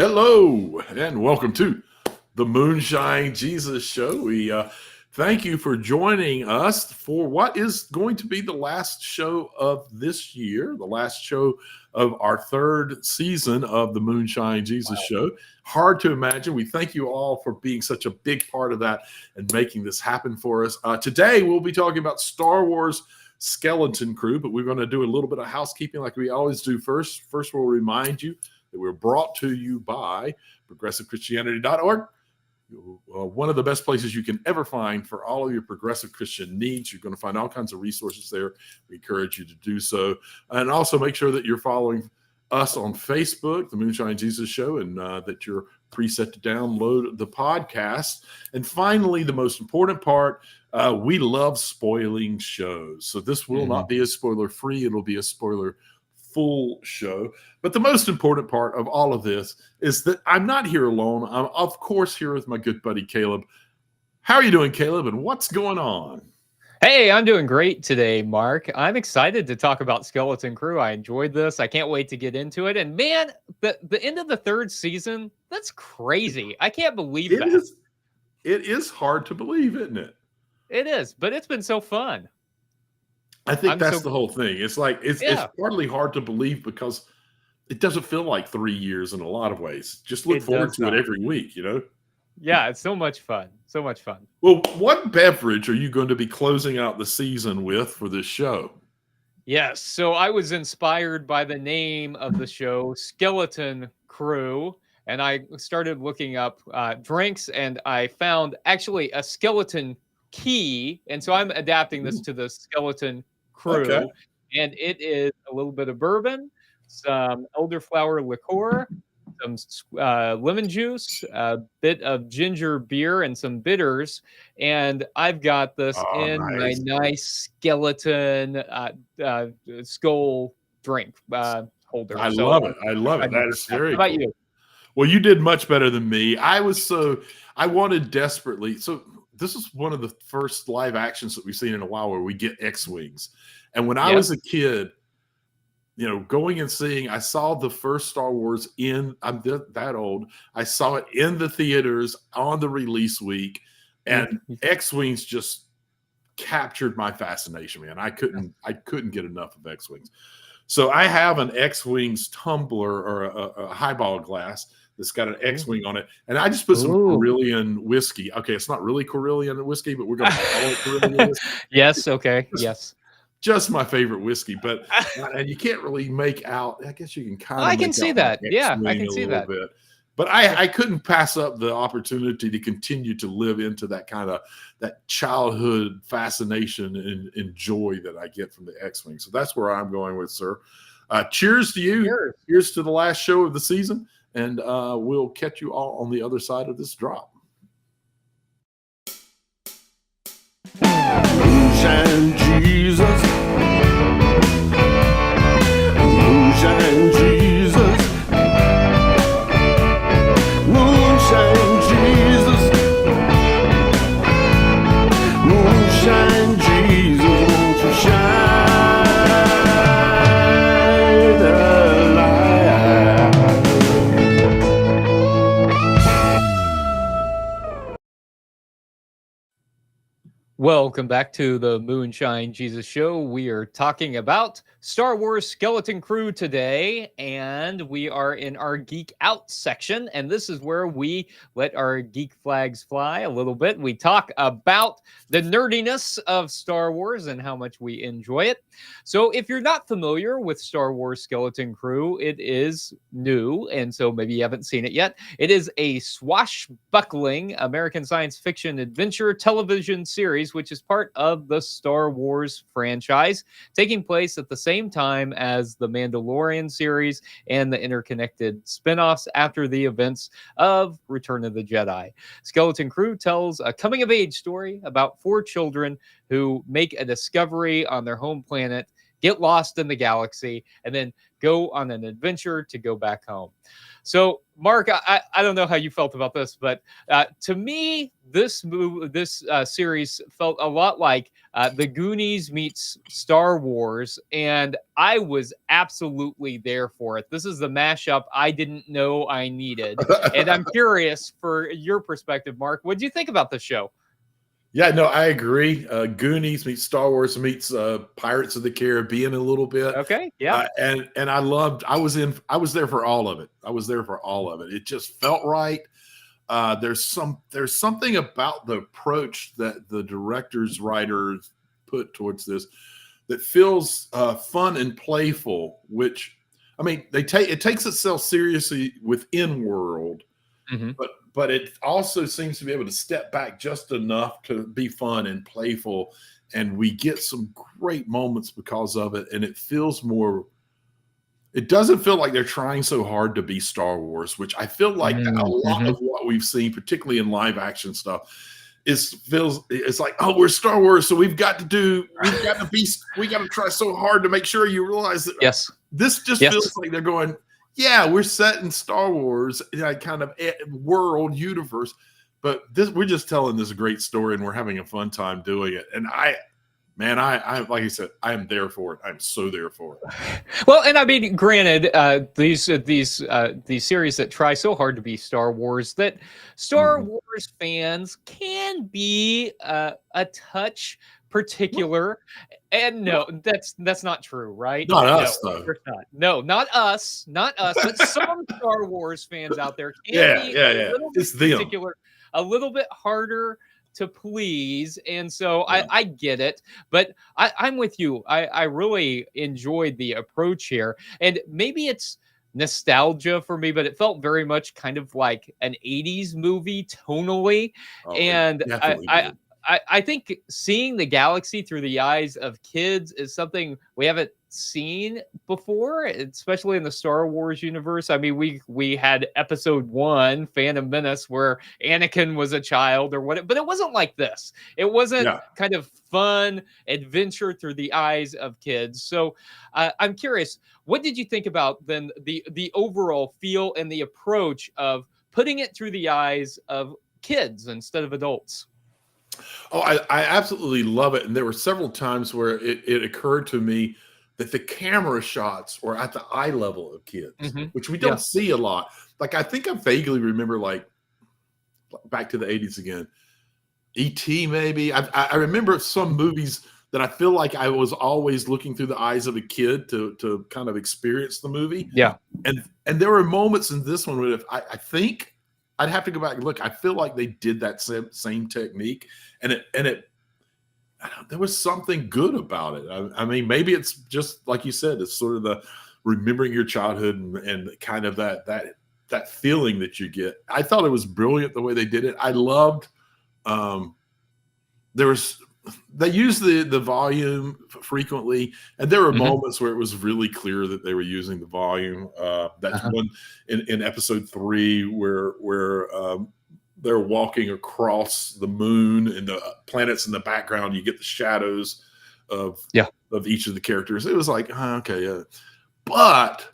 Hello, and welcome to the Moonshine Jesus Show. We thank you for joining us for what is going to be the last show of this year, the last show of our third season of the Moonshine Jesus Show. Hard to imagine. We thank you all for being such a big part of that and making this happen for us. Today, we'll be talking about Star Wars Skeleton Crew, but we're going to do a little bit of housekeeping like we always do first. First, we'll remind you that we're brought to you by progressivechristianity.org. One of the best places you can ever find for all of your progressive Christian needs. You're going to find all kinds of resources there. We encourage you to do so. And also make sure that you're following us on Facebook, the Moonshine Jesus Show, and that you're preset to download the podcast. And finally, the most important part, we love spoiling shows. So this will not be a spoiler-free. It'll be a spoiler full show. But the most important part of all of this is that I'm not here alone. I'm, of course, here with my good buddy, Caleb. How are you doing, Caleb, and what's going on? Hey, I'm doing great today, Mark. I'm excited to talk about Skeleton Crew. I enjoyed this. I can't wait to get into it. And man, the end of the third season, that's crazy. I can't believe that. It is hard to believe, isn't it? It is, but it's been so fun. I think that's the whole thing. It's like it's partly hard to believe because it doesn't feel like 3 years in a lot of ways. Just look forward to it every week, you know? Yeah, it's so much fun. So much fun. Well, what beverage are you going to be closing out the season with for this show? Yes, so I was inspired by the name of the show, Skeleton Crew, and I started looking up drinks, and I found actually a skeleton key, and so I'm adapting this to the Skeleton Crew, and it is a little bit of bourbon, some elderflower liqueur, some lemon juice, a bit of ginger beer, and some bitters. And I've got this my nice skeleton skull drink holder. I love it. I love it. That is very cool. How about you? Well, you did much better than me. I wanted desperately. So this is one of the first live actions that we've seen in a while where we get X-Wings. And when I was a kid, you know, going and seeing, I saw the first Star Wars I'm that old. I saw it in the theaters on the release week, and X-Wings just captured my fascination, man. I couldn't get enough of X-Wings. So I have an X-Wings tumbler or a highball glass that's got an X-Wing on it. And I just put some Carillion whiskey. Okay, it's not really Carillion whiskey, but we're going to call it Carillion whiskey. Yes, okay, yes. Just my favorite whiskey, but and you can't really make out. I guess you can kind of. I can see that. Yeah, I can see that. Bit. But I couldn't pass up the opportunity to continue to live into that kind of that childhood fascination and joy that I get from the X-Wing. So that's where I'm going with, sir. Cheers to you. Cheers to the last show of the season, and we'll catch you all on the other side of this drop. Moonshine Jesus, Moonshine Jesus, Moonshine Jesus, Moonshine Jesus, won't you shine a light? Welcome back to the Moonshine Jesus Show. We are talking about Star Wars Skeleton Crew today, and we are in our Geek Out section, and this is where we let our geek flags fly a little bit. We talk about the nerdiness of Star Wars and how much we enjoy it. So if you're not familiar with Star Wars Skeleton Crew, it is new, and so maybe you haven't seen it yet. It is a swashbuckling American science fiction adventure television series, which is part of the Star Wars franchise, taking place at the same time as the Mandalorian series and the interconnected spin-offs after the events of Return of the Jedi. Skeleton Crew tells a coming-of-age story about 4 children who make a discovery on their home planet, get lost in the galaxy, and then go on an adventure to go back home. So Mark, I don't know how you felt about this, but to me, this series felt a lot like the Goonies meets Star Wars, and I was absolutely there for it. This is the mashup I didn't know I needed, and I'm curious for your perspective, Mark. What do you think about the show? Yeah, no, I agree. Goonies meets Star Wars meets Pirates of the Caribbean a little bit. Okay, yeah. And I loved. I was there for all of it. I was there for all of it. It just felt right. There's something about the approach that the directors, writers put towards this that feels fun and playful. Which, I mean, it takes itself seriously within world, Mhm. but it also seems to be able to step back just enough to be fun and playful, and we get some great moments because of it. And it feels more. It doesn't feel like they're trying so hard to be Star Wars, which I feel like a lot of what we've seen, particularly in live action stuff, it's like, oh, we're Star Wars, so we've got to try so hard to make sure you realize that. Yes. This just feels like they're going, yeah, we're set in Star Wars, kind of world universe, but we're just telling this great story and we're having a fun time doing it. And I like I said, I am there for it. I'm so there for it. Well, and I mean, granted, these series that try so hard to be Star Wars, that Star Wars fans can be a touch particular. And no, that's not true, right? Not us, though. No, not us, but some Star Wars fans out there can be a little bit it's them. particular, a little bit harder to please, and so I get it, but I'm with you. I really enjoyed the approach here, and maybe it's nostalgia for me, but it felt very much kind of like an 80s movie tonally. And I think seeing the galaxy through the eyes of kids is something we haven't seen before, especially in the Star Wars universe. I mean, we had episode 1, Phantom Menace, where Anakin was a child or what, but it wasn't like this. It wasn't kind of fun adventure through the eyes of kids. So I'm curious, what did you think about then the overall feel and the approach of putting it through the eyes of kids instead of adults? Oh, I absolutely love it. And there were several times where it occurred to me that the camera shots were at the eye level of kids, which we don't see a lot. Like, I think I vaguely remember, like, back to the 80s again, E.T. maybe. I remember some movies that I feel like I was always looking through the eyes of a kid to kind of experience the movie. Yeah. And there were moments in this one where I think I'd have to go back and look. I feel like they did that same technique, and it there was something good about it. I mean, maybe it's just like you said, it's sort of the remembering your childhood and kind of that feeling that you get. I thought it was brilliant the way they did it. I loved they used the volume frequently, and there were moments where it was really clear that they were using the volume. That's one in episode 3 where they're walking across the moon and the planets in the background. You get the shadows of each of the characters. It was like, okay, but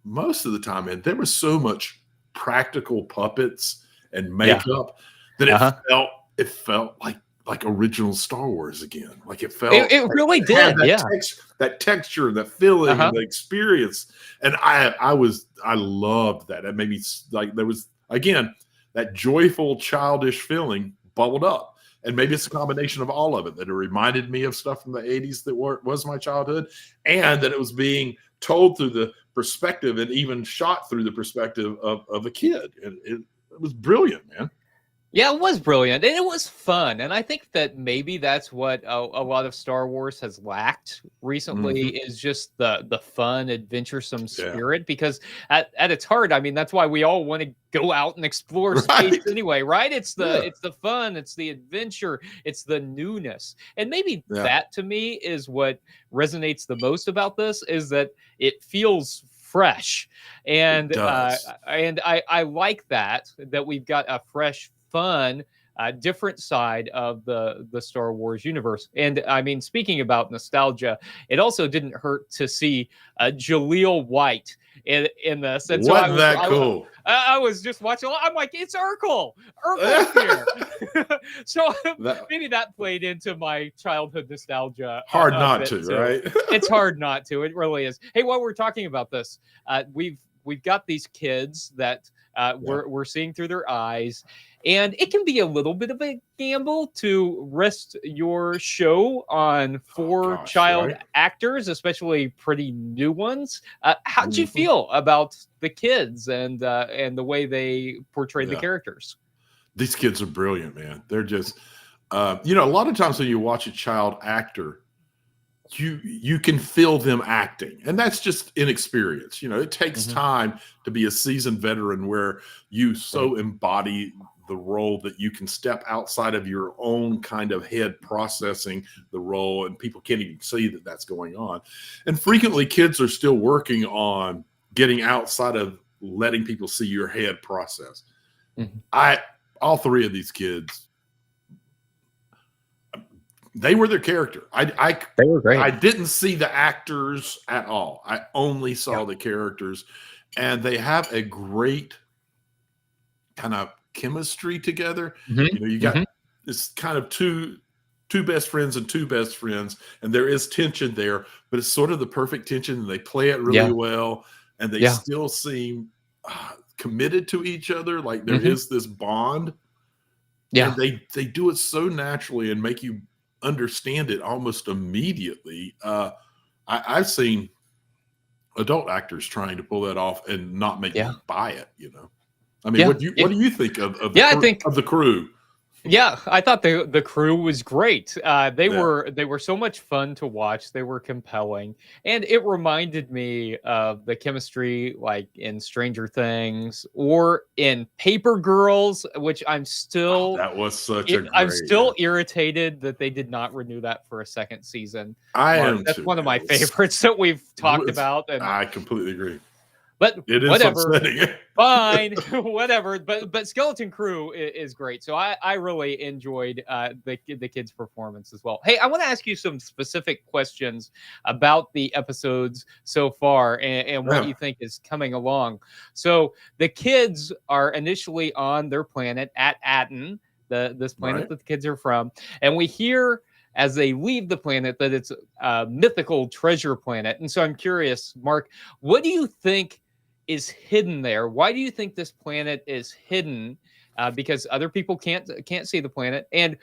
most of the time, man, there was so much practical puppets and makeup that it felt like original Star Wars again. Like it felt, it really did. That texture, that feeling, and the experience. And I loved that. It made me like, there was, again, that joyful, childish feeling bubbled up. And maybe it's a combination of all of it, that it reminded me of stuff from the 80s that was my childhood, and that it was being told through the perspective and even shot through the perspective of a kid. And it was brilliant, man. Yeah, it was brilliant, and it was fun. And I think that maybe that's what a lot of Star Wars has lacked recently is just the fun, adventuresome spirit. Because at its heart, I mean, that's why we all want to go out and explore space anyway, right? It's the fun, it's the adventure, it's the newness. And maybe that to me is what resonates the most about this, is that it feels fresh. And I like that we've got a fresh, fun different side of the Star Wars universe. And I mean, speaking about nostalgia, it also didn't hurt to see Jaleel White in this. And so Wasn't that cool? I was just watching. I'm like, it's Urkel. Urkel's here. So maybe that played into my childhood nostalgia. Hard not to, too. right? It's hard not to. It really is. Hey, while we're talking about this, we've got these kids that we're seeing through their eyes, and it can be a little bit of a gamble to rest your show on four child actors, especially pretty new ones. How'd you feel about the kids and the way they portrayed the characters? These kids are brilliant, man. They're just, a lot of times when you watch a child actor, you can feel them acting, and that's just inexperience. It takes time to be a seasoned veteran where you so embody the role that you can step outside of your own kind of head processing the role, and people can't even see that that's going on. And frequently kids are still working on getting outside of letting people see your head process. All three of these kids, they were their character. They were great. I didn't see the actors at all. I only saw the characters, and they have a great kind of chemistry together. You got this kind of two best friends and two best friends, and there is tension there, but it's sort of the perfect tension, and they play it really well, and they still seem committed to each other. Like there is this bond. And they do it so naturally and make you understand it almost immediately. I've seen adult actors trying to pull that off and not make you buy it. I mean, what do you think of the crew? Yeah, I thought the crew was great. They were so much fun to watch. They were compelling, and it reminded me of the chemistry like in Stranger Things or in Paper Girls, which I'm still that was such a great, I'm still irritated that they did not renew that for a second season. That's one of my favorites that we've talked about, and I completely agree. But it is whatever, upsetting. fine, whatever. But Skeleton Crew is great. So I really enjoyed the kids' performance as well. Hey, I want to ask you some specific questions about the episodes so far and what you think is coming along. So the kids are initially on their planet at Aten, this planet that the kids are from, and we hear as they leave the planet that it's a mythical treasure planet. And so I'm curious, Mark, what do you think is hidden there? Why do you think this planet is hidden? Because other people can't see the planet, and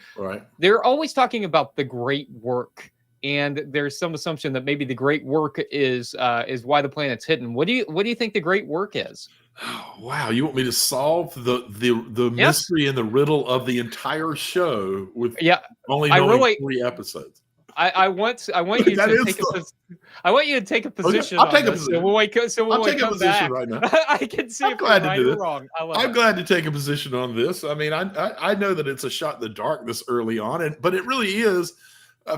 they're always talking about the great work. And there's some assumption that maybe the great work is why the planet's hidden. What do you think the great work is? Oh, wow, you want me to solve the mystery and the riddle of the entire show with only knowing 3 episodes? I want you to take I want you to take a position. I'll take a position. position. I'll take a position right now. I can see if I'm right or wrong. I'm glad to take a position on this. I mean, I know that it's a shot in the dark this early on, but it really is.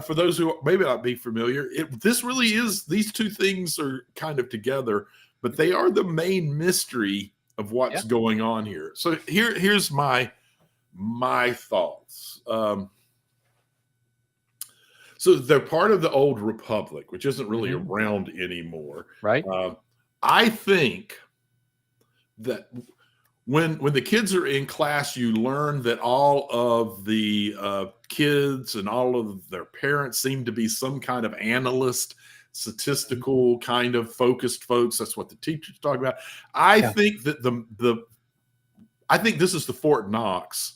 For those who maybe not be familiar, this really is. These two things are kind of together, but they are the main mystery of what's going on here. So here's my thoughts. So they're part of the old Republic, which isn't really around anymore. Right. I think that when the kids are in class, you learn that all of the kids and all of their parents seem to be some kind of analyst, statistical kind of focused folks. That's what the teachers talk about. I think that I think this is the Fort Knox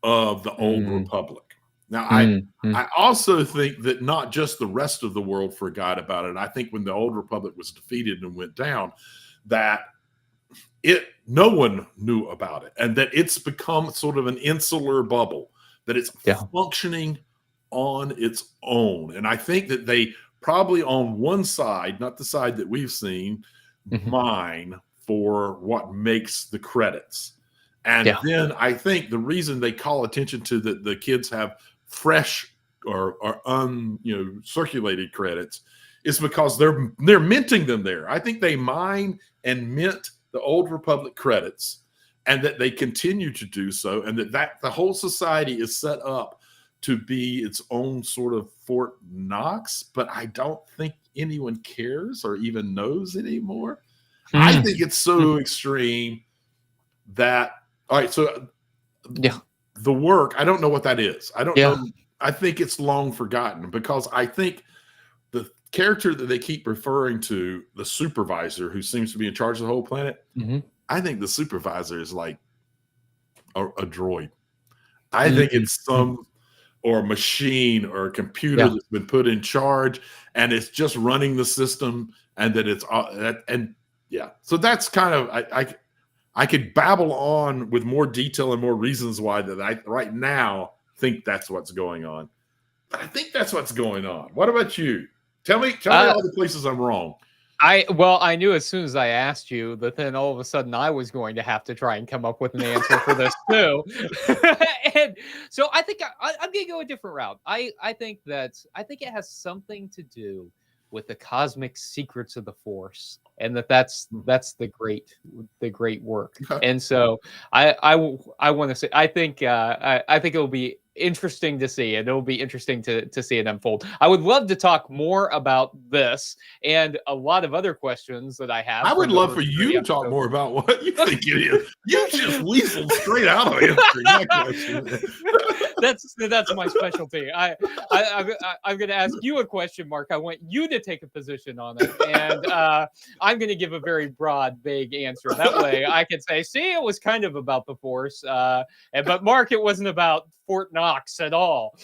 of the old Republic. Now, I also think that not just the rest of the world forgot about it. I think when the old Republic was defeated and went down, that no one knew about it, and that it's become sort of an insular bubble, that it's functioning on its own. And I think that they probably on one side, not the side that we've seen, mine for what makes the credits. And then I think the reason they call attention to the kids have fresh or circulated credits is because they're minting them there. I think they mine and mint the old Republic credits, and that they continue to do so, and that the whole society is set up to be its own sort of Fort Knox, but I don't think anyone cares or even knows anymore. I think it's so extreme that, all right, so Yeah. the work, I don't know what that is. I don't Yeah. know. I think it's long forgotten, because I think the character that they keep referring to, the supervisor who seems to be in charge of the whole planet, I think the supervisor is like a droid. I think it's some or a machine or a computer Yeah. that's been put in charge, and it's just running the system, and that it's and yeah. So that's kind of I could babble on with more detail and more reasons why that I right now think that's what's going on. But I think that's what's going on. What about you? Tell me all the places I'm wrong. I knew as soon as I asked you that then all of a sudden I was going to have to try and come up with an answer for this too. And so I think I'm going to go a different route. I think it has something to do with the cosmic secrets of the Force, and that's the great work. Okay. And so I want to say I think it'll be interesting to see, and it'll be interesting to see it unfold. I would love to talk more about this and a lot of other questions that I have. I would love for you to talk more about what you think it is. You just weaseled straight out of answering that question. That's my specialty. I'm going to ask you a question, Mark. I want you to take a position on it, and I'm going to give a very broad, vague answer. That way, I can say, "See, it was kind of about the Force," but Mark, it wasn't about Fort Knox at all.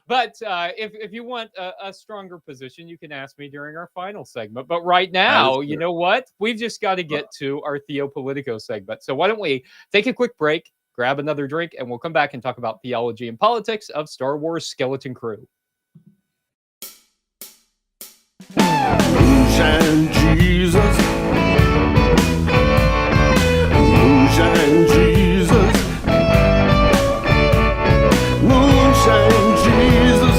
But if you want a stronger position, you can ask me during our final segment. But right now, you know what? We've just got to get to our Theopolitico segment. So why don't we take a quick break, grab another drink, and we'll come back and talk about theology and politics of Star Wars Skeleton Crew. Moonshine Jesus. Moonshine Jesus. Moonshine Jesus.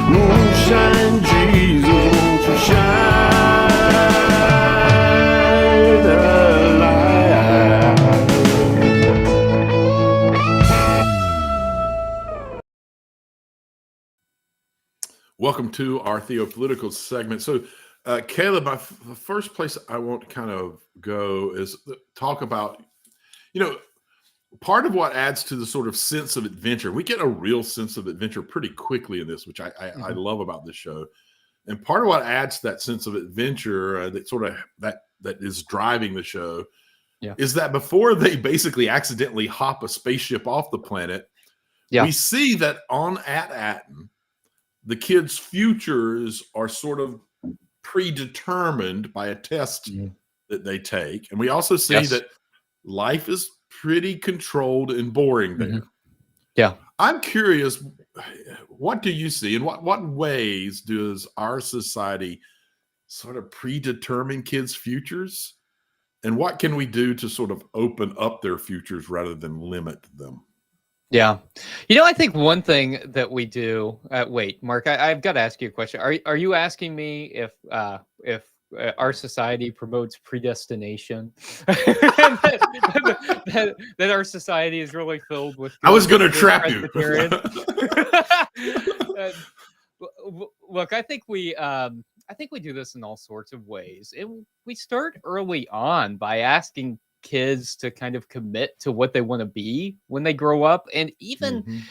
Moonshine Jesus, won't you shine a light? Welcome to our Theopolitical segment. So, Caleb, the first place I want to kind of go is talk about, part of what adds to the sort of sense of adventure. We get a real sense of adventure pretty quickly in this, which I love about this show. And part of what adds to that sense of adventure that is driving the show is that before they basically accidentally hop a spaceship off the planet, we see that at Atten, the kids' futures are sort of predetermined by a test that they take. And we also see that life is pretty controlled and boring there. Yeah. I'm curious, what do you see? In what ways does our society sort of predetermine kids' futures? And what can we do to sort of open up their futures rather than limit them? Yeah. I think one thing that we do, wait, Mark, I've got to ask you a question. Are you asking me if our society promotes predestination? that our society is really filled with. I was going to trap you. Look, I think we do this in all sorts of ways. We start early on by asking kids to kind of commit to what they want to be when they grow up, and even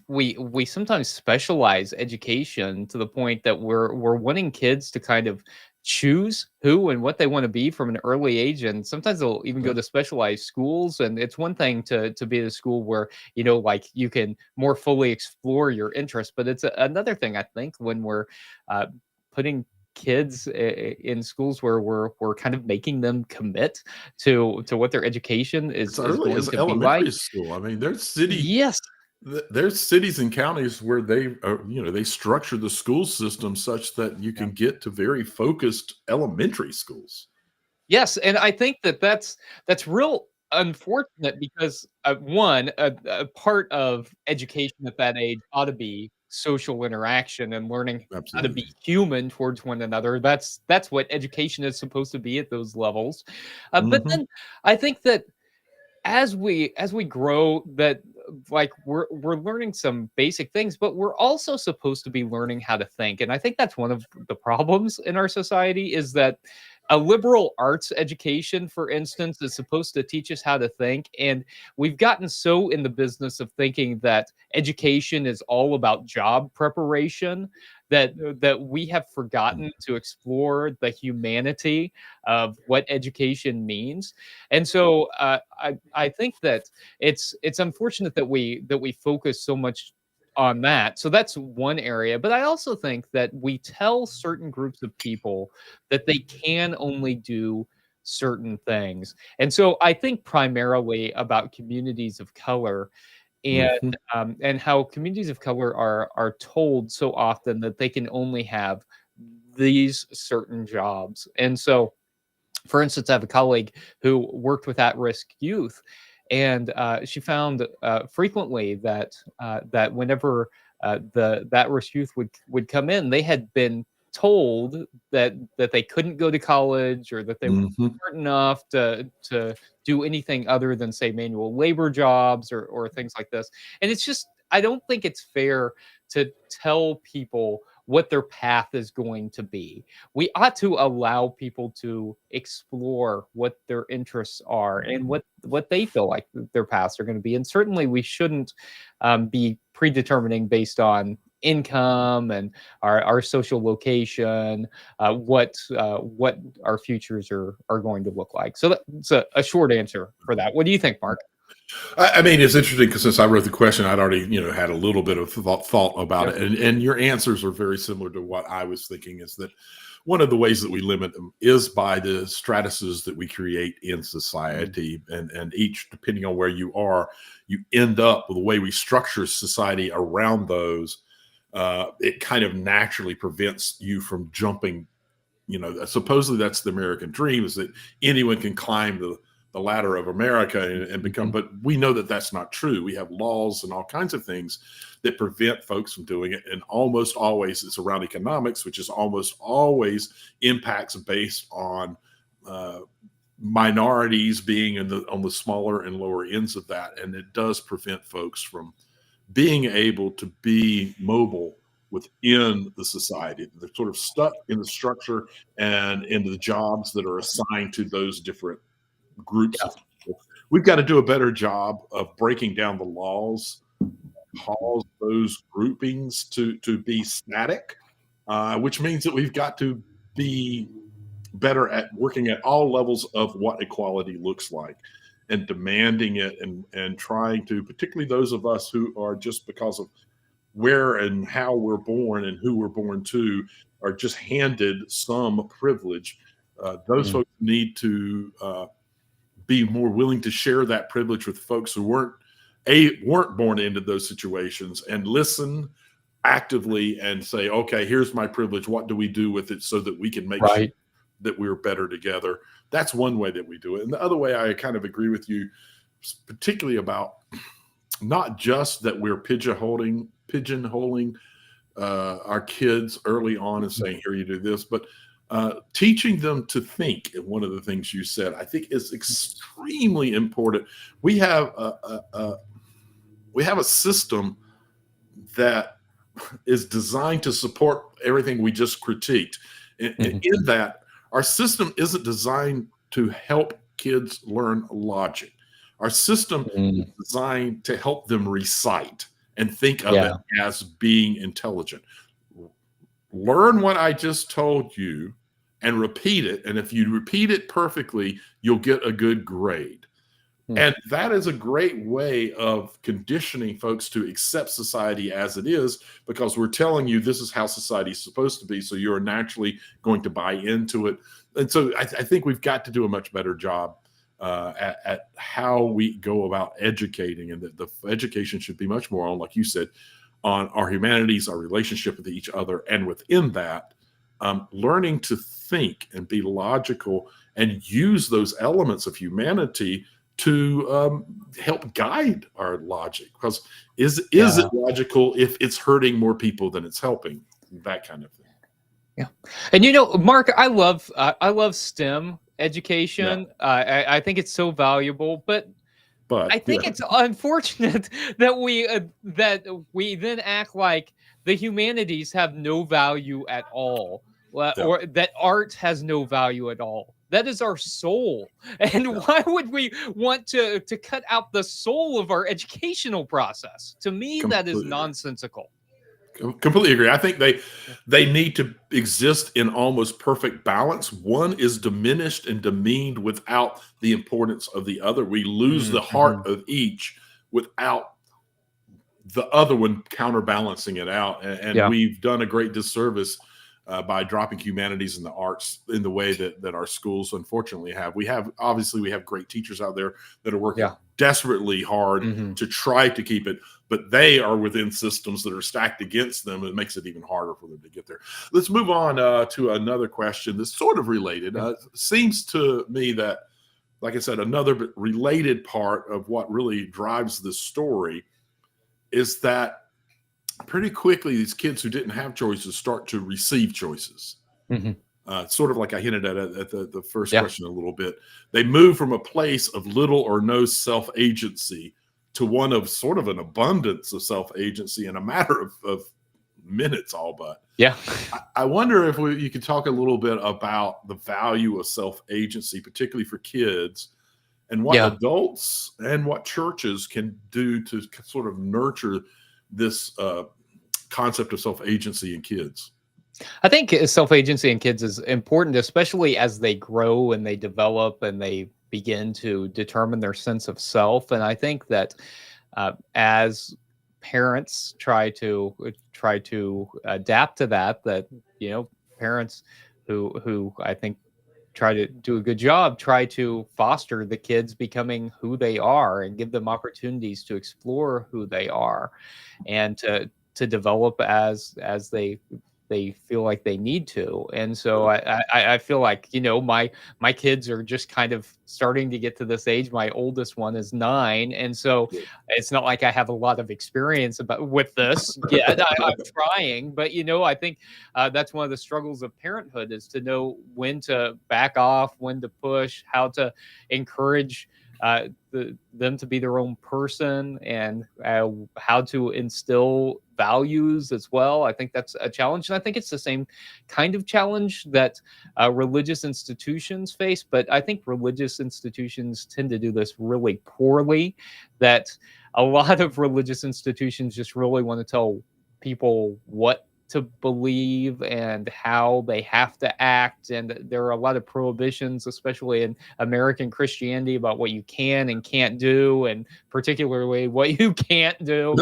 we sometimes specialize education to the point that we're wanting kids to kind of choose who and what they want to be from an early age, and sometimes they'll even go to specialized schools. And it's one thing to be at a school where like you can more fully explore your interests, but it's another thing, I think, when we're putting kids in schools where we're kind of making them commit to what their education is going to be like. School. I mean, there's cities and counties where they structure the school system such that you can get to very focused elementary schools. Yes, and I think that's real unfortunate, because one, a part of education at that age ought to be social interaction and learning how to be Absolutely. human towards one another. That's what education is supposed to be at those levels. But Hmm. then I think that as we grow, that like we're learning some basic things, but we're also supposed to be learning how to think. And I think that's one of the problems in our society, is that a liberal arts education, for instance, is supposed to teach us how to think, and we've gotten so in the business of thinking that education is all about job preparation, that we have forgotten to explore the humanity of what education means. And so I think that it's unfortunate that we focus so much on that. So that's one area. But I also think that we tell certain groups of people that they can only do certain things. And so I think primarily about communities of color, and Hmm. and how communities of color are told so often that they can only have these certain jobs. And so, for instance, I have a colleague who worked with at-risk youth, and she found frequently that whenever the at-risk youth would come in, they had been told that they couldn't go to college, or that they weren't Hmm. smart enough to do anything other than, say, manual labor jobs, or things like this. And it's just, I don't think it's fair to tell people what their path is going to be. We ought to allow people to explore what their interests are and what they feel like their paths are going to be. And certainly, we shouldn't be predetermining based on income and our social location, what our futures are going to look like. So that's a short answer for that. What do you think, Mark? I mean, it's interesting because since I wrote the question, I'd already, had a little bit of thought about Yep. it, and your answers are very similar to what I was thinking. Is that one of the ways that we limit them is by the stratuses that we create in society, and each, depending on where you are, you end up with the way we structure society around those. It kind of naturally prevents you from jumping. Supposedly that's the American dream, is that anyone can climb the ladder of America and become, Mhm. but we know that that's not true. We have laws and all kinds of things that prevent folks from doing it. And almost always it's around economics, which is almost always impacts based on uh, minorities being on the smaller and lower ends of that. And it does prevent folks from being able to be mobile within the society. They're sort of stuck in the structure and in the jobs that are assigned to those different groups Yeah. of people. We've got to do a better job of breaking down the laws, cause those groupings to be static, which means that we've got to be better at working at all levels of what equality looks like and demanding it, and trying to, particularly those of us who are, just because of where and how we're born and who we're born to, are just handed some privilege. Those Mm. folks need to be more willing to share that privilege with folks who weren't born into those situations, and listen actively and say, okay, here's my privilege, what do we do with it so that we can make sure Right. that we're better together. That's one way that we do it. And the other way, I kind of agree with you, particularly about not just that we're pigeonholing our kids early on and saying, here, you do this, but teaching them to think. And one of the things you said, I think, is extremely important. We have a system that is designed to support everything we just critiqued. And Mhm. in that, our system isn't designed to help kids learn logic. Our system is Mm. designed to help them recite and think of it Yeah. as being intelligent. Learn what I just told you and repeat it. And if you repeat it perfectly, you'll get a good grade. Mm. And that is a great way of conditioning folks to accept society as it is, because we're telling you this is how society is supposed to be. So you're naturally going to buy into it. And so I think we've got to do a much better job at how we go about educating, and that the education should be much more on, like you said, on our humanities, our relationship with each other. And within that, learning to think and be logical and use those elements of humanity to help guide our logic. Because is it logical if it's hurting more people than it's helping? That kind of thing. Yeah, and Mark, I love STEM education. I think it's so valuable, but I think it's unfortunate that we then act like the humanities have no value at all, or that art has no value at all. That is our soul, and why would we want to cut out the soul of our educational process? To me, that is nonsensical. Completely agree. I think they need to exist in almost perfect balance. One is diminished and demeaned without the importance of the other. We lose the heart of each without the other one counterbalancing it out. And we've done a great disservice by dropping humanities and the arts in the way that our schools unfortunately have. We have great teachers out there that are working desperately hard to try to keep it, but they are within systems that are stacked against them. It makes it even harder for them to get there. Let's move on to another question that's sort of related. Seems to me that, like I said, another related part of what really drives this story is that pretty quickly these kids who didn't have choices start to receive choices. Sort of like I hinted at the first question a little bit. They move from a place of little or no self-agency to one of sort of an abundance of self-agency in a matter of minutes, all but. I wonder if you could talk a little bit about the value of self-agency, particularly for kids, and what adults and what churches can do to sort of nurture this concept of self-agency in kids. I think self-agency in kids is important, especially as they grow and they develop and they begin to determine their sense of self. And I think that as parents try to adapt to that, parents who I think try to do a good job, try to foster the kids becoming who they are and give them opportunities to explore who they are and to develop as they feel like they need to. And so I feel like, my kids are just kind of starting to get to this age. My oldest one is 9. And so it's not like I have a lot of experience with this yet. I'm trying, but I think that's one of the struggles of parenthood is to know when to back off, when to push, how to encourage them to be their own person, and how to instill values as well. I think that's a challenge, and I think it's the same kind of challenge that religious institutions face, but I think religious institutions tend to do this really poorly, that a lot of religious institutions just really want to tell people what to believe and how they have to act. And there are a lot of prohibitions, especially in American Christianity, about what you can and can't do, and particularly what you can't do.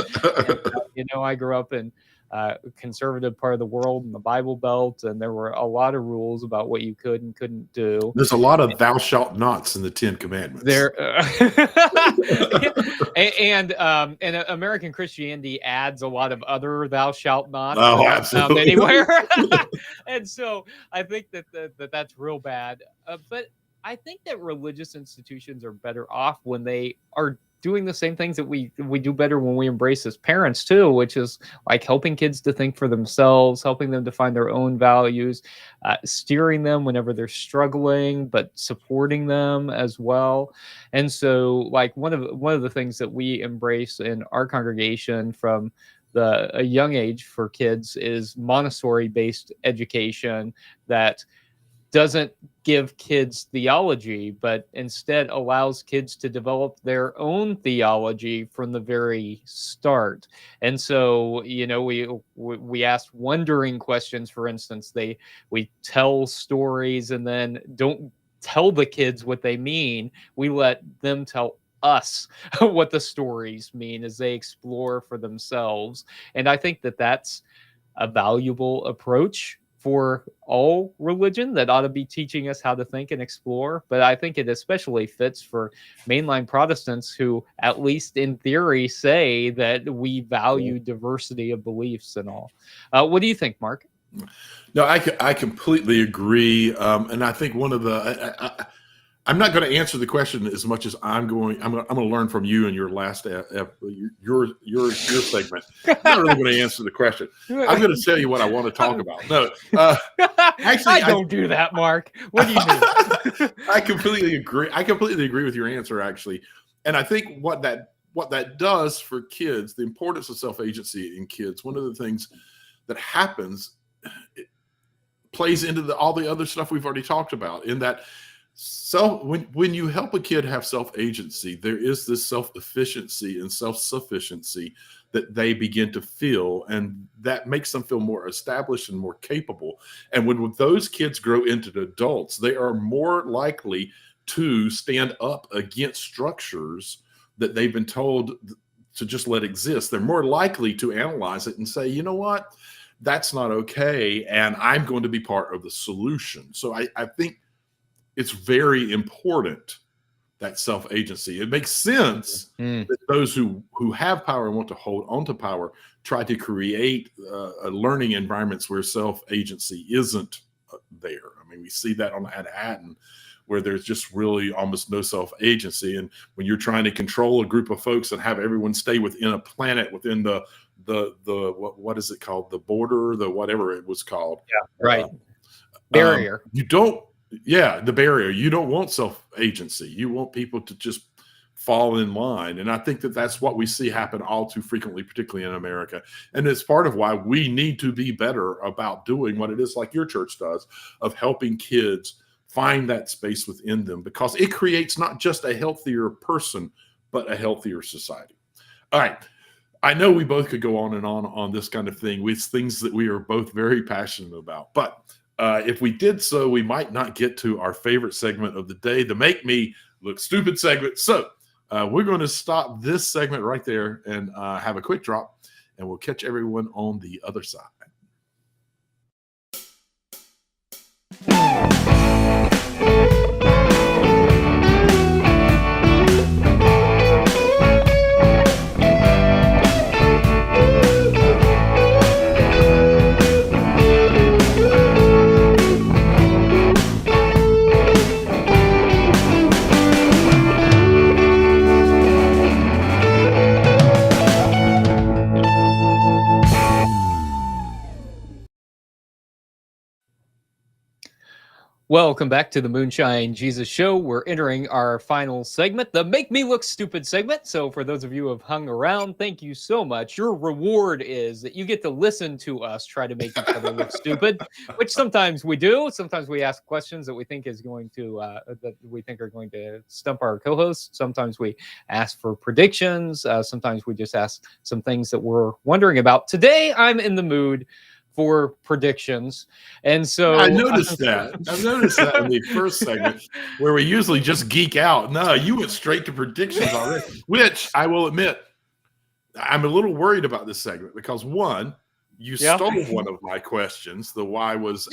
And, I grew up in a conservative part of the world in the Bible Belt, and there were a lot of rules about what you could and couldn't do. There's a lot of thou shalt nots in the 10 Commandments. And American Christianity adds a lot of other thou shalt nots absolutely. Anywhere. And so I think that's real bad. But I think that religious institutions are better off when they are doing the same things that we do better when we embrace as parents too, which is like helping kids to think for themselves, helping them to find their own values, steering them whenever they're struggling, but supporting them as well. And so, like one of the things that we embrace in our congregation from a young age for kids is Montessori-based education that doesn't give kids theology, but instead allows kids to develop their own theology from the very start. And so, we ask wondering questions, for instance. We tell stories and then don't tell the kids what they mean. We let them tell us what the stories mean as they explore for themselves. And I think that that's a valuable approach for all religion that ought to be teaching us how to think and explore. But I think it especially fits for mainline Protestants who, at least in theory, say that we value diversity of beliefs and all. What do you think, Mark? No, I completely agree. And I think one of the I'm not going to answer the question as much as I'm going to learn from you in your last your segment. I'm not really going to answer the question. I'm going to tell you what I want to talk about. No, actually, I don't do that, Mark. What do you mean? I completely agree. I completely agree with your answer, actually. And I think what that does for kids, the importance of self-agency in kids, one of the things that happens, it plays into all the other stuff we've already talked about, in that when you help a kid have self-agency, there is this self-efficiency and self-sufficiency that they begin to feel, and that makes them feel more established and more capable. And when those kids grow into adults, they are more likely to stand up against structures that they've been told to just let exist. They're more likely to analyze it and say, you know what, that's not okay, and I'm going to be part of the solution. So I think it's very important, that self-agency. It makes sense that those who have power and want to hold on to power try to create learning environments where self-agency isn't there. I mean, we see that at Hatton, where there's just really almost no self-agency. And when you're trying to control a group of folks and have everyone stay within a planet, within the what is it called? The border, the whatever it was called. Yeah, right. Barrier. The barrier. You don't want self-agency. You want people to just fall in line. And I think that that's what we see happen all too frequently, particularly in America. And it's part of why we need to be better about doing what it is, like your church does, of helping kids find that space within them, because it creates not just a healthier person, but a healthier society. All right. I know we both could go on this kind of thing with things that we are both very passionate about, but if we did so, we might not get to our favorite segment of the day, the Make Me Look Stupid segment. So we're going to stop this segment right there and have a quick drop, and we'll catch everyone on the other side. Welcome back to the Moonshine Jesus Show. We're entering our final segment, the Make Me Look Stupid segment. So for those of you who have hung around, thank you so much. Your reward is that you get to listen to us try to make each other look stupid, which sometimes we do. Sometimes we ask questions that we think are going to stump our co-hosts. Sometimes we ask for predictions. Sometimes we just ask some things that we're wondering about. Today, I'm in the mood for predictions. And so I noticed that. I noticed that in the first segment, where we usually just geek out. No, you went straight to predictions already, which I will admit, I'm a little worried about this segment because, one, you stole one of my questions. The why was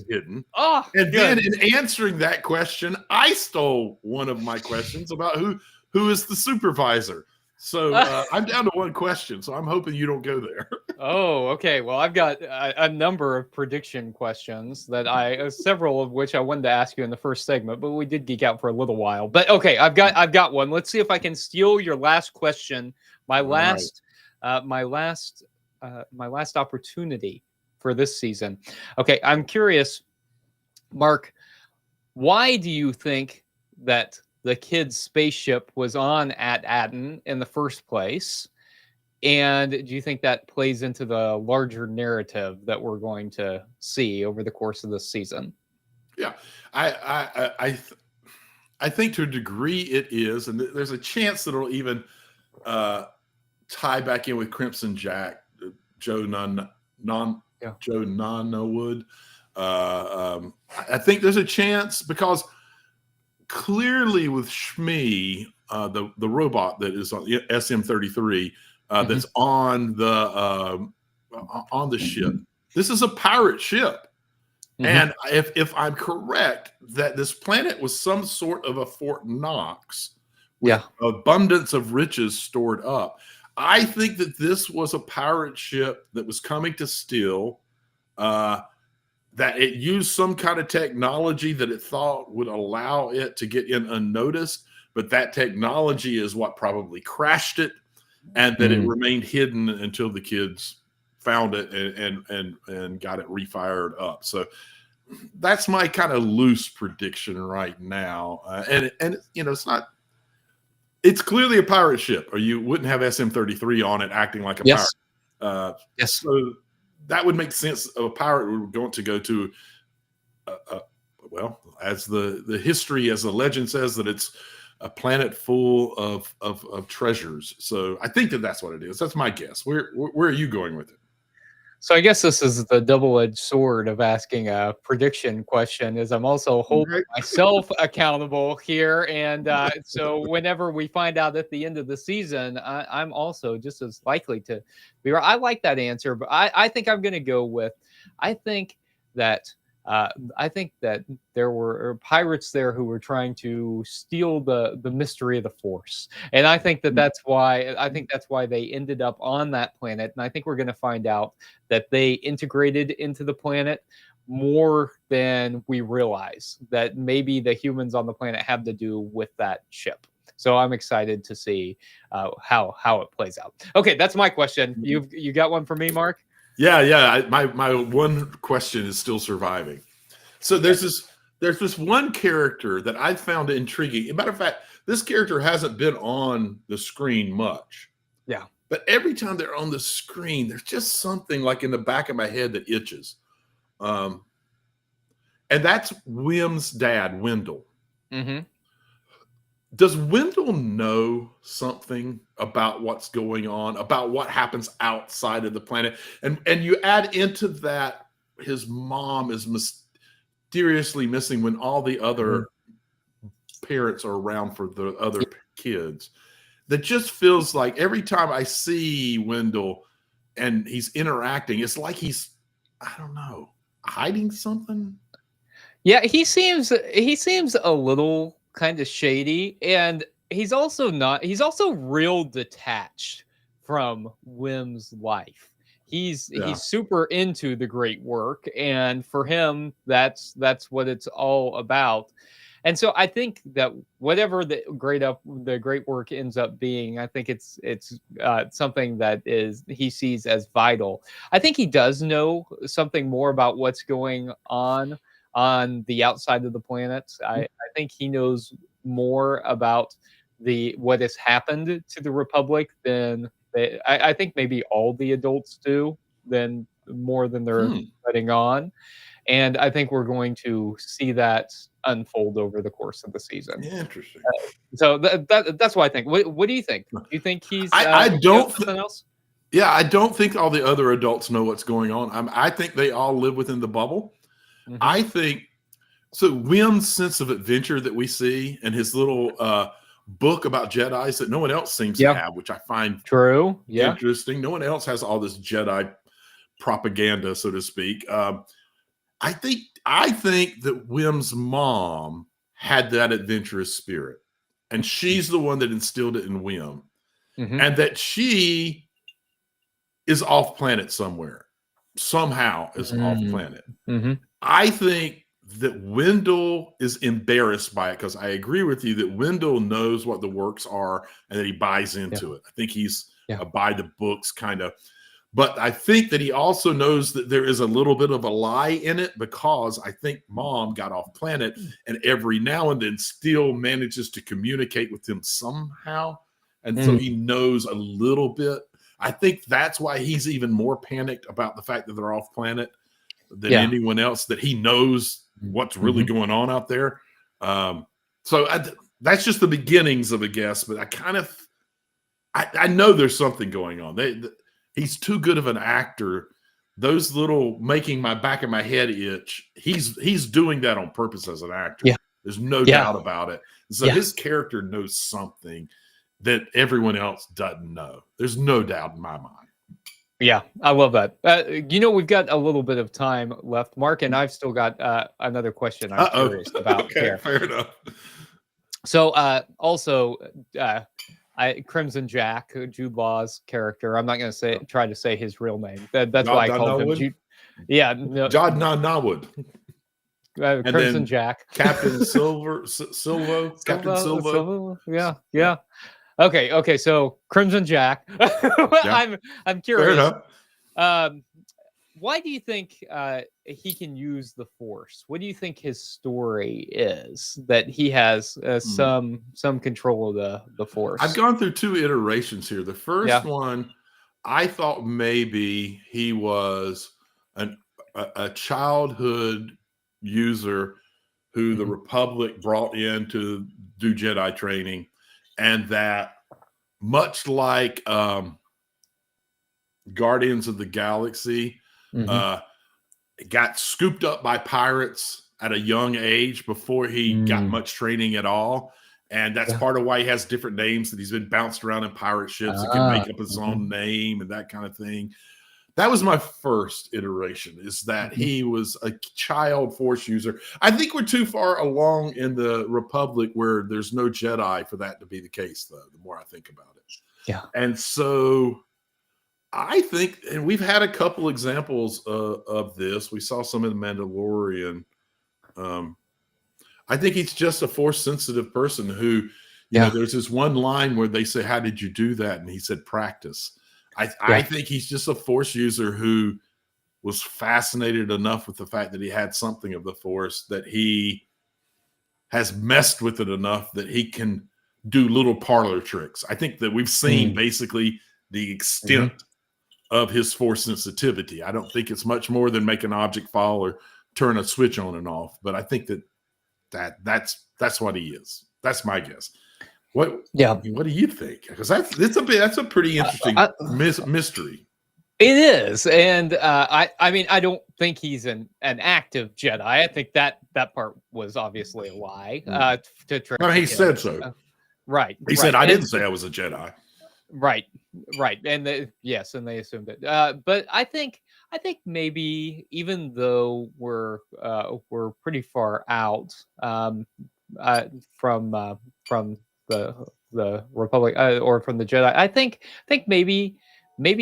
hidden. Oh, and then in answering that question, I stole one of my questions about who is the supervisor. So I'm down to one question, so I'm hoping you don't go there. Oh, okay. Well, I've got a number of prediction questions that several of which I wanted to ask you in the first segment, but we did geek out for a little while. But okay, I've got one. Let's see if I can steal your last question. My last opportunity for this season. Okay, I'm curious, Mark, why do you think that the kid's spaceship was on at Aden in the first place? And do you think that plays into the larger narrative that we're going to see over the course of this season? Yeah, I think to a degree it is, and there's a chance that it'll even tie back in with Crimson Jack, Joe Nonwood. I think there's a chance because clearly with Shmi, the robot that is on SM-33, that's on the ship. This is a pirate ship. And if I'm correct, that this planet was some sort of a Fort Knox with abundance of riches stored up. I think that this was a pirate ship that was coming to steal that it used some kind of technology that it thought would allow it to get in unnoticed, but that technology is what probably crashed it, and that it remained hidden until the kids found it and got it refired up. So that's my kind of loose prediction right now. And it's not. It's clearly a pirate ship, or you wouldn't have SM-33 on it acting like a pirate. Yes. So that would make sense. A pirate would want to go to, well, as the history, as the legend says, that it's a planet full of treasures. So I think that's what it is. That's my guess. Where are you going with it? So I guess this is the double-edged sword of asking a prediction question, is I'm also holding myself accountable here. And so whenever we find out at the end of the season, I'm also just as likely to be right. I like that answer, but I think I'm going to go with, I think that there were pirates there who were trying to steal the mystery of the Force, and I think that's why they ended up on that planet. And I think we're going to find out that they integrated into the planet more than we realize. That maybe the humans on the planet have to do with that ship. So I'm excited to see how it plays out. Okay, that's my question. You got one for me, Mark? Yeah. My one question is still surviving. So there's this one character that I found intriguing. As a matter of fact, this character hasn't been on the screen much. Yeah. But every time they're on the screen, there's just something like in the back of my head that itches. And that's Wim's dad, Wendell. Mm-hmm. Does Wendell know something about what's going on, about what happens outside of the planet? And you add into that his mom is mysteriously missing when all the other parents are around for the other kids. That just feels like every time I see Wendell and he's interacting, it's like he's, I don't know, hiding something. Yeah, he seems a little kind of shady, and he's also real detached from Wim's life. He's super into the great work, and for him that's what it's all about. And so I think that whatever the great work ends up being, I think it's something that he sees as vital. I think he does know something more about what's going on the outside of the planet. I think he knows more about what has happened to the Republic than I think maybe all the adults do, more than they're letting on. And I think we're going to see that unfold over the course of the season. Interesting. So that's what I think. What do you think? Do you think he's? I don't. Something else? Yeah, I don't think all the other adults know what's going on. I think they all live within the bubble. Mm-hmm. I think so. Wim's sense of adventure that we see, and his little book about Jedis that no one else seems to have, which I find interesting. No one else has all this Jedi propaganda, so to speak. I think that Wim's mom had that adventurous spirit, and she's the one that instilled it in Wim, and that she is off planet somewhere, somehow is off planet. I think that Wendell is embarrassed by it, because I agree with you that Wendell knows what the works are and that he buys into it. I think he's a buy the books kind of. But I think that he also knows that there is a little bit of a lie in it, because I think mom got off planet and every now and then still manages to communicate with him somehow. And so he knows a little bit. I think that's why he's even more panicked about the fact that they're off planet than anyone else, that he knows what's really going on out there. So that's just the beginnings of a guess, but I know there's something going on. He's too good of an actor. Those little making my back of my head itch, he's doing that on purpose as an actor. Yeah. There's no doubt about it. So his character knows something that everyone else doesn't know. There's no doubt in my mind. Yeah, I love that. We've got a little bit of time left. Mark and I've still got another question I'm curious about. Okay, here. Fair enough. So also, Crimson Jack, Jude Law's character. I'm not going to try to say his real name. That's why I called him Yeah, no, Jod Nawood. Crimson then Jack. Captain Silvo. Captain Silvo. Silva? Yeah. Okay. So Crimson Jack. I'm Fair curious. enough. Why do you think he can use the Force? What do you think his story is that he has some control of the Force? I've gone through 2 iterations here. The first one, I thought maybe he was a childhood user who the Republic brought in to do Jedi training, and that much like Guardians of the Galaxy, got scooped up by pirates at a young age before he got much training at all. And that's part of why he has different names, that he's been bounced around in pirate ships and can make up his own name and that kind of thing. That was my first iteration, is that he was a child Force user. I think we're too far along in the Republic where there's no Jedi for that to be the case, though, the more I think about it. Yeah. And so I think, and we've had a couple examples of this. We saw some in The Mandalorian. I think he's just a Force-sensitive person who, you know, there's this one line where they say, "How did you do that?" And he said, "Practice." I think he's just a Force user who was fascinated enough with the fact that he had something of the Force that he has messed with it enough that he can do little parlor tricks. I think that we've seen basically the extent of his Force sensitivity. I don't think it's much more than make an object fall or turn a switch on and off, but I think that's what he is. That's my guess. What do you think? Because that's a pretty interesting mystery. It is, and I mean, I don't think he's an active Jedi. I think that part was obviously a lie. To trick he said so. Right. He said, "I didn't say I was a Jedi." Right. And they assumed it. But I think maybe, even though we're pretty far out from the Republic or from the Jedi, I think maybe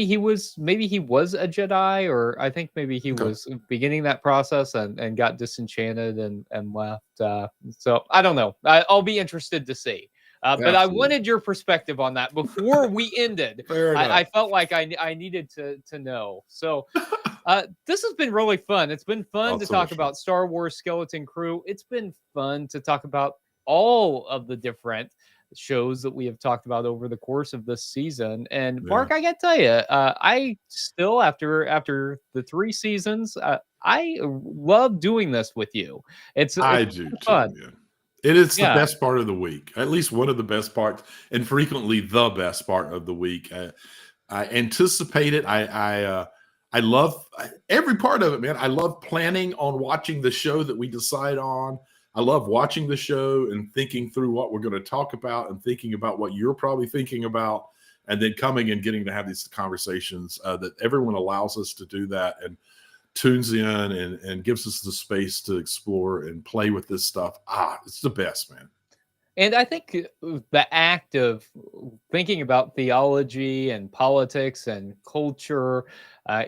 he was a Jedi, or I think maybe he was beginning that process and got disenchanted and left. So I don't know. I'll be interested to see. But I wanted your perspective on that before we ended. I felt like I needed to know. So this has been really fun. It's been fun to talk about Star Wars Skeleton Crew. It's been fun to talk about all of the different shows that we have talked about over the course of this season. And Mark, I gotta tell you, I still, after the 3 seasons, I love doing this with you. I do fun. Too, man. It is the best part of the week, at least one of the best parts, and frequently the best part of the week. I anticipate it. I love every part of it, man. I love planning on watching the show that we decide on. I love watching the show and thinking through what we're going to talk about and thinking about what you're probably thinking about, and then coming and getting to have these conversations that everyone allows us to do that and tunes in and gives us the space to explore and play with this stuff. It's the best, man. And I think the act of thinking about theology and politics and culture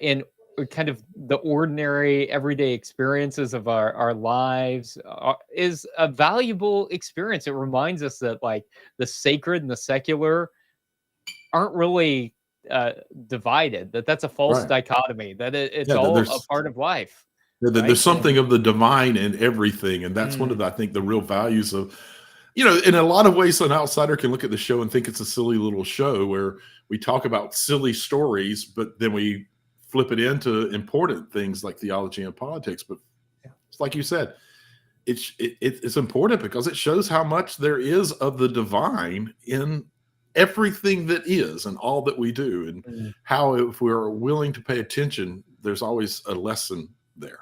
in kind of the ordinary everyday experiences of our lives is a valuable experience. It reminds us that, like, the sacred and the secular aren't really divided, that's a false dichotomy, that it's all a part of life. There's something of the divine in everything, and that's one of the, I think, the real values of, you know, in a lot of ways an outsider can look at the show and think it's a silly little show where we talk about silly stories, but then we flip it into important things like theology and politics. But it's like you said, it's important because it shows how much there is of the divine in everything that is and all that we do, and how, if we're willing to pay attention, there's always a lesson there.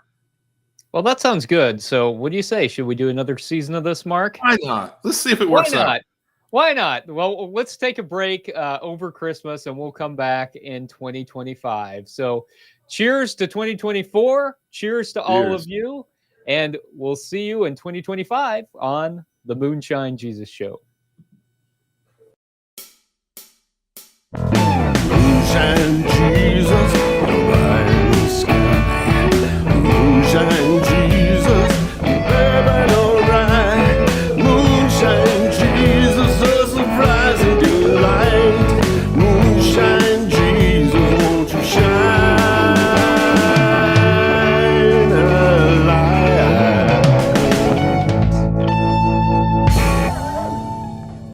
Well, that sounds good. So what do you say? Should we do another season of this, Mark? Why not? Let's see if it works out. Why not? Well, let's take a break over Christmas, and we'll come back in 2025. So cheers to 2024. Cheers to all of you. And we'll see you in 2025 on the Moonshine Jesus Show. Moonshine Jesus, the rising sky. moonshine